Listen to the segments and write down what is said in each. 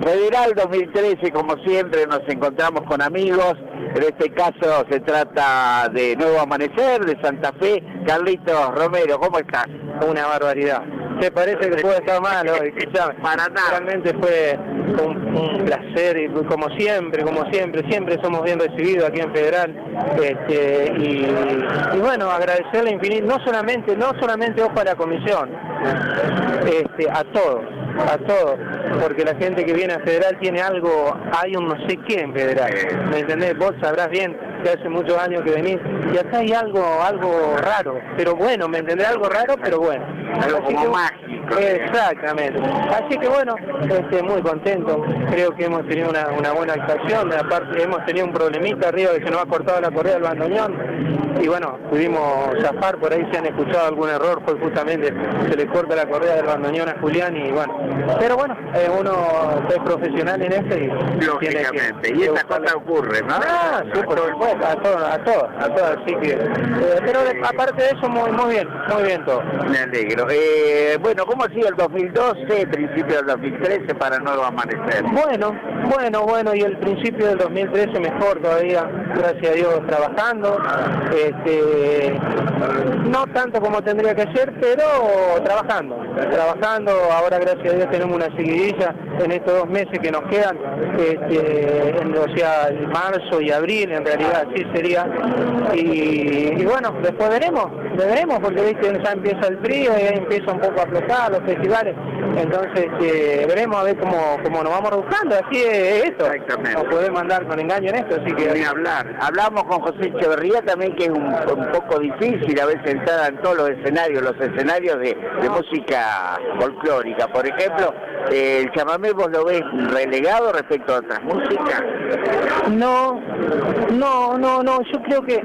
Federal 2013, como siempre, nos encontramos con amigos. En este caso se trata de Nuevo Amanecer, de Santa Fe. Carlitos Romero, ¿cómo estás? Una barbaridad. ¿Te parece que puede estar mal hoy? Para nada. Realmente fue un placer, y como siempre somos bien recibidos aquí en Federal. Y bueno, agradecerle infinito, no solamente ojo a la comisión, a todos, porque la gente que viene a Federal tiene algo, hay un no sé qué en Federal, ¿me entendés? Vos sabrás bien que hace muchos años que venís, y acá hay algo raro, pero bueno, ¿me entendés? Algo raro, pero bueno. Algo como mágico. Exactamente. Así que bueno, muy contento, creo que hemos tenido una buena actuación, aparte hemos tenido un problemita arriba que se nos ha cortado la correa del bandoneón, y bueno, pudimos zafar, por ahí se han escuchado algún error, fue justamente, se le corta la correa del bandoneón a Julián, y bueno, pero bueno, uno es profesional en esto y lógicamente, y esta cosa ocurre, ¿no? Ah, sí, por supuesto, a todos, así que, pero aparte de eso, muy bien todo. Me alegro. Bueno, ¿cómo ha sido el 2012, principio del 2013 para Nuevo Amanecer? Bueno, y el principio del 2013 mejor todavía, gracias a Dios, trabajando, no tanto como tendría que ser, pero trabajando, ahora gracias a Dios tenemos una seguidilla en estos 2 meses que nos quedan, o sea, marzo y abril, en realidad así sería, y bueno, después veremos, porque viste, ya empieza el frío y ahí empieza un poco a flotar los festivales, entonces veremos a ver cómo nos vamos buscando, así es esto. Exactamente. No podemos andar con engaño en esto, así que... Ni hablar. Hablamos con José Echeverría también, que es un poco difícil a veces entrar en todos los escenarios de música folclórica. Por ejemplo, el chamamé, ¿vos lo ves relegado respecto a otras músicas? No, yo creo que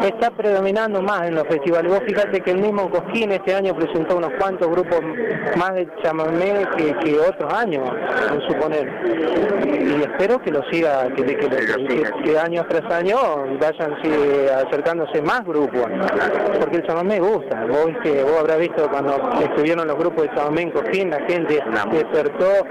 está predominando más en los festivales. Vos fíjate que el mismo Cosquín este año presentó unos cuantos grupos más de chamamé que otros años, por suponer. Y espero que lo siga, que año tras año vayan acercándose más grupos, porque el chamamé gusta. Vos habrás visto cuando estuvieron los grupos de chamamé en Cosquín, la gente despertó.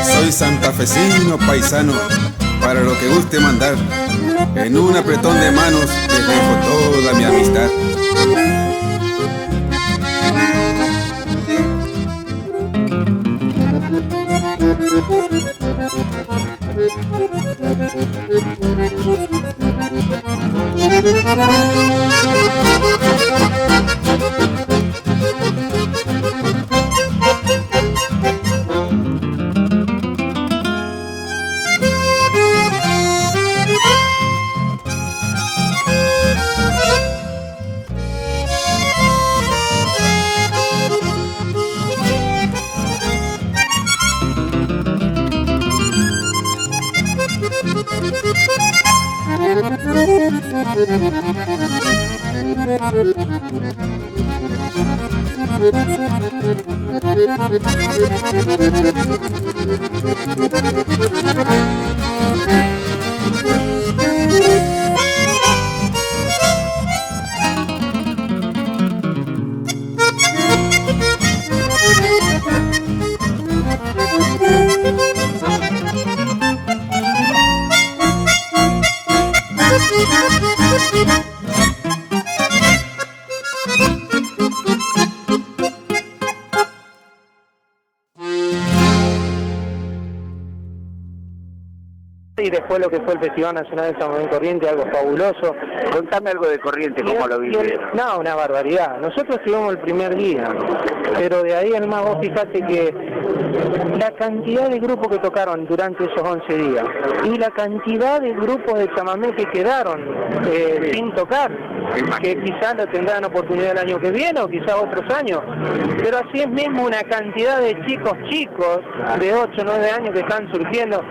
Soy santafesino paisano, para lo que guste mandar. En un apretón de manos les dejo toda mi amistad. Y después lo que fue el Festival Nacional de San Juan Corriente, algo fabuloso. Contame algo de Corrientes, cómo lo vivieron. No, una barbaridad. Nosotros estuvimos el primer día, pero de ahí en más vos fijate que la cantidad de grupos que tocaron durante esos 11 días y la cantidad de grupos de chamamé que quedaron sin tocar, que quizás lo tendrán oportunidad el año que viene o quizás otros años, pero así es mismo una cantidad de chicos de 8 o 9 años que están surgiendo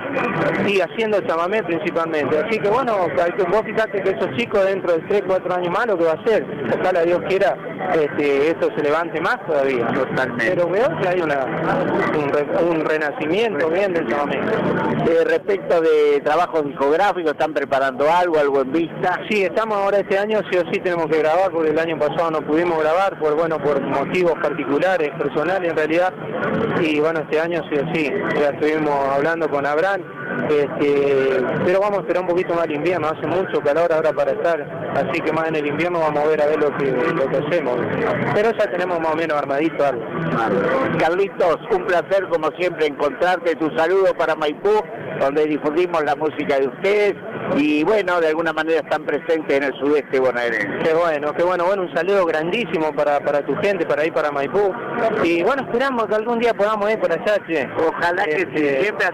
y haciendo chamamé principalmente. Así que bueno, vos fijate que esos chicos dentro de 3 o 4 años más lo que va a hacer, ojalá Dios quiera esto se levante más todavía. Totalmente. Pero veo que hay un renacimiento bien del chamamé. Respecto de trabajos discográficos, ¿están preparando algo en vista? Sí, estamos ahora este año, sí o sí tenemos que grabar, porque el año pasado no pudimos grabar, por motivos particulares, personales en realidad, y bueno, este año sí o sí, ya estuvimos hablando con Abraham, pero vamos a esperar un poquito más el invierno, hace mucho calor ahora para estar, así que más en el invierno vamos a ver lo que hacemos, pero ya tenemos más o menos armadito algo. Carlitos, un placer como siempre encontrarte, tu saludo para Maipú, donde difundimos la música de ustedes y bueno, de alguna manera están presentes en el sudeste bonaerense. Qué bueno, un saludo grandísimo para tu gente, para ir para Maipú, y bueno, esperamos que algún día podamos ir por allá, che. Ojalá que sí, siempre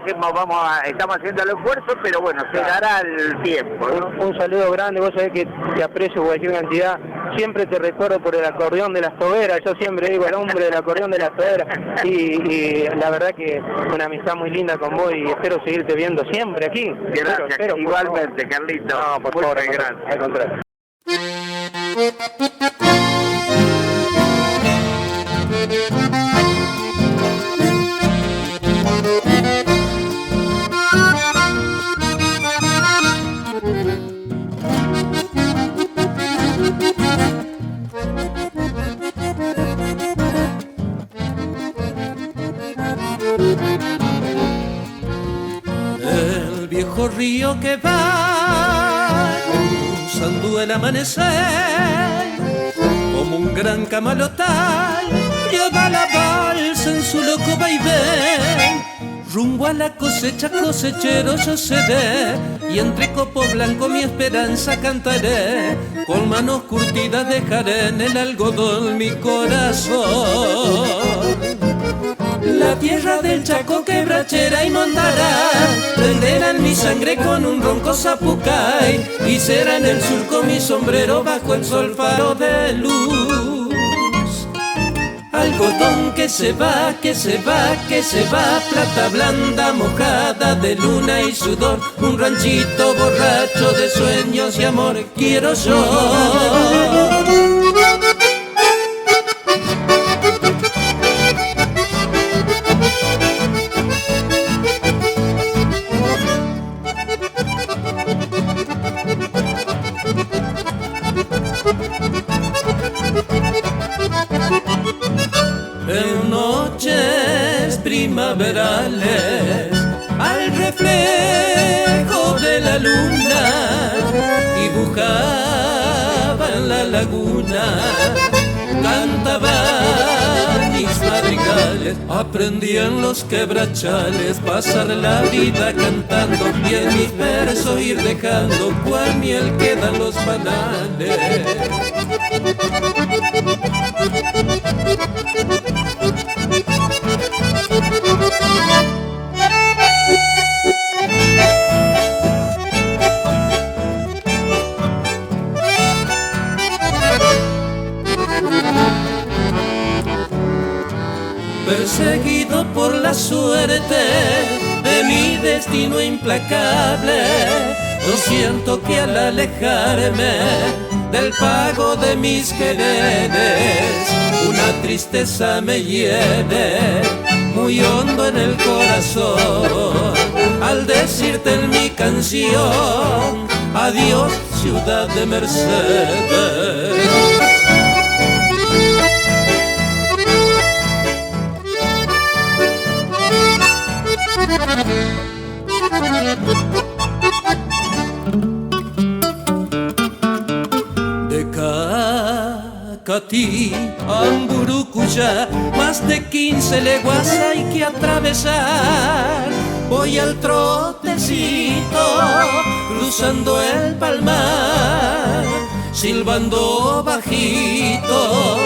estamos haciendo el esfuerzo, pero bueno, se dará el tiempo, ¿no? Un saludo grande, vos sabés que te aprecio cualquier cantidad, siempre te recuerdo por el acordeón de las toberas, yo siempre digo el hombre del acordeón de las toberas, y la verdad que una amistad muy linda con vos y espero seguirte viendo siempre aquí. Gracias, espero, igualmente, Carlitos. No, por favor, gracias. Al contrario. El viejo río que va cruzando el amanecer como un gran camalotal, lleva la balsa en su loco vaivén rumbo a la cosecha, cosechero yo seré, y entre copo blanco mi esperanza cantaré, con manos curtidas dejaré en el algodón mi corazón. La tierra del Chaco quebrachera y montará, prenderán mi sangre con un ronco zapucay, y será en el surco mi sombrero bajo el sol faro de luz. Algodón que se va, que se va, que se va, plata blanda mojada de luna y sudor, un ranchito borracho de sueños y amor quiero yo. En noches primaverales, al reflejo de la luna, dibujaba en la laguna, cantaban mis madrigales. Aprendí en los quebrachales pasar la vida cantando y en mis versos ir dejando cual miel quedan los banales. Perseguido por la suerte de mi destino implacable, yo siento que al alejarme del pago de mis quereres, una tristeza me hiere muy hondo en el corazón, al decirte en mi canción, adiós ciudad de Mercedes. De Cacatí a Amburucuyá, más de 15 leguas hay que atravesar. Voy al trotecito, cruzando el palmar, silbando bajito,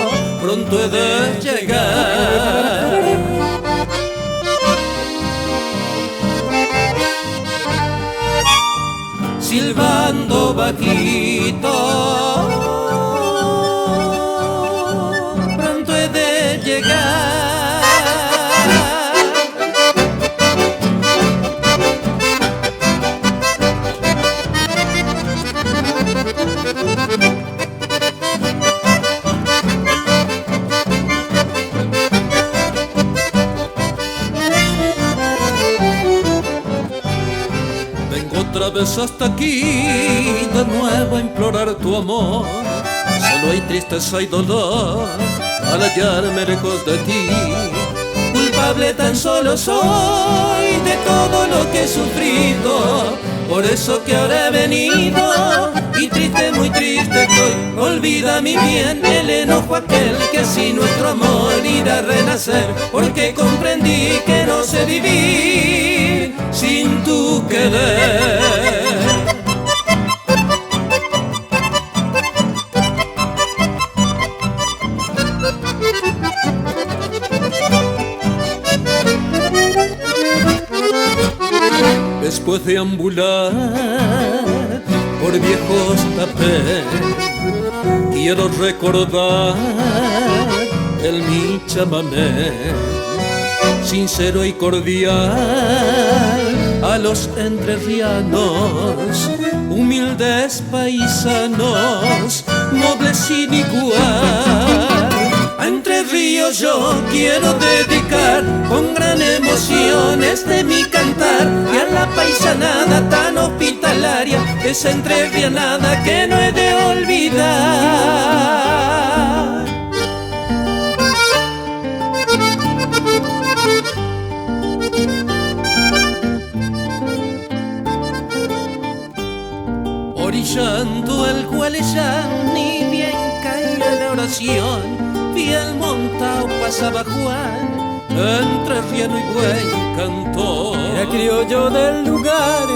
pronto he de llegar. Silbando bajito, pronto he de llegar. Otra vez hasta aquí, de nuevo a implorar tu amor. Solo hay tristeza y dolor al hallarme lejos de ti. Culpable tan solo soy de todo lo que he sufrido, por eso que ahora he venido y triste, muy triste estoy. Olvida mi bien el enojo aquel que así nuestro amor irá a renacer, porque comprendí que no sé vivir sin tu querer. Después de ambular por viejos tapés, quiero recordar el mi chamamé, sincero y cordial a los entrerrianos, humildes paisanos, nobles sin igual. A Entre Ríos yo quiero dedicar con gran emoción este mi cantar, y a la paisanada tan hospitalaria, esa entrerrianada que no he de olvidar. Orillando el Gualeyán, ni bien caía la oración, fiel montao pasaba Juan, entrerriano y buen cantor. Era criollo del lugar,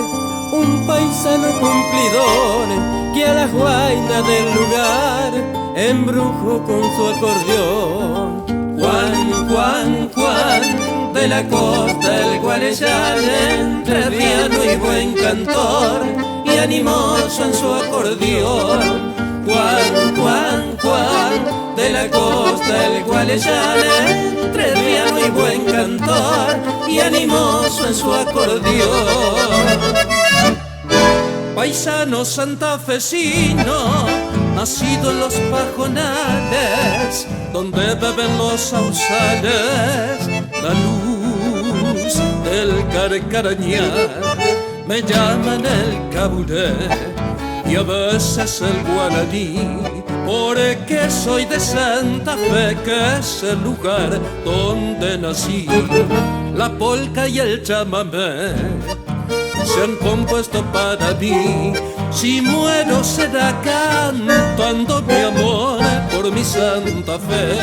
un paisano cumplidor, que a la guaina del lugar embrujó con su acordeón. Juan, Juan, Juan, de la costa del Gualeyán, entrerriano y buen cantor, y animoso en su acordeón. Juan, Juan, Juan, de la costa del Gualeyán, entrerriano y buen cantor, y animoso en su acordeón. Paisano santafesino, nacido en los pajonales, donde beben los sausales la luz del carcarañal. Me llaman el caburé y a veces el guaraní, porque soy de Santa Fe, que es el lugar donde nací. La polca y el chamamé se han compuesto para mí. Si muero será cantando mi amor por mi Santa Fe,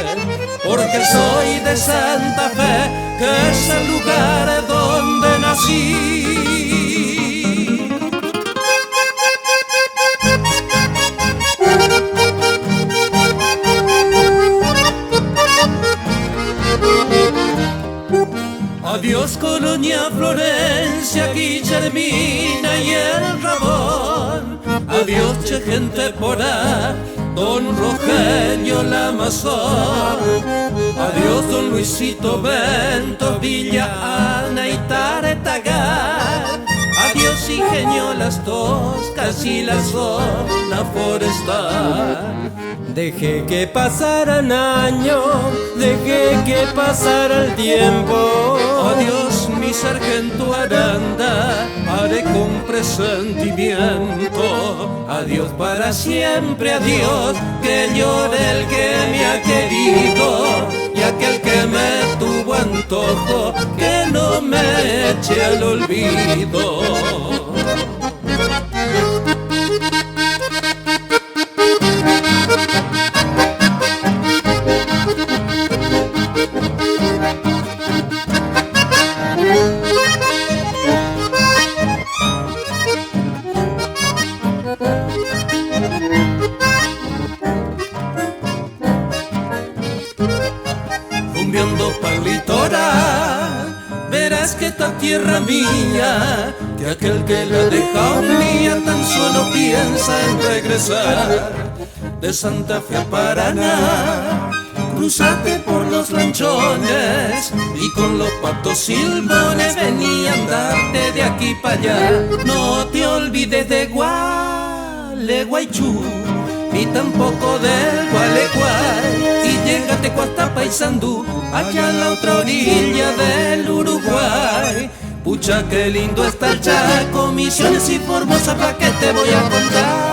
porque soy de Santa Fe, que es el lugar donde nací. Adiós Colonia, Florencia, Guillermina y el Ramón. Adiós che gente porá, don Rogelio Lamazón. Adiós don Luisito Bento, Villa Ana y Taretagal. Adiós Ingenio Las Toscas y la zona forestal. Dejé que pasaran años, dejé que pasara el tiempo. Adiós mi sargento Aranda, haré con presentimiento. Adiós para siempre, adiós, que llore el que me ha querido, y aquel que me tuvo antojo, que no me eche al olvido. Rumbeando pa'l litoral, verás que esta tierra mía, que aquel que la deja un día tan solo piensa en regresar. De Santa Fe a Paraná, cruzate por los lanchones, y con los patos silbones venían darte de aquí para allá. No te olvides de Gualeguaychú, ni tampoco del Gualeguay, y llégate hasta Paysandú, allá en la otra orilla del Uruguay. Pucha, qué lindo está el Chaco, Misiones y Formosa, pa' que te voy a contar.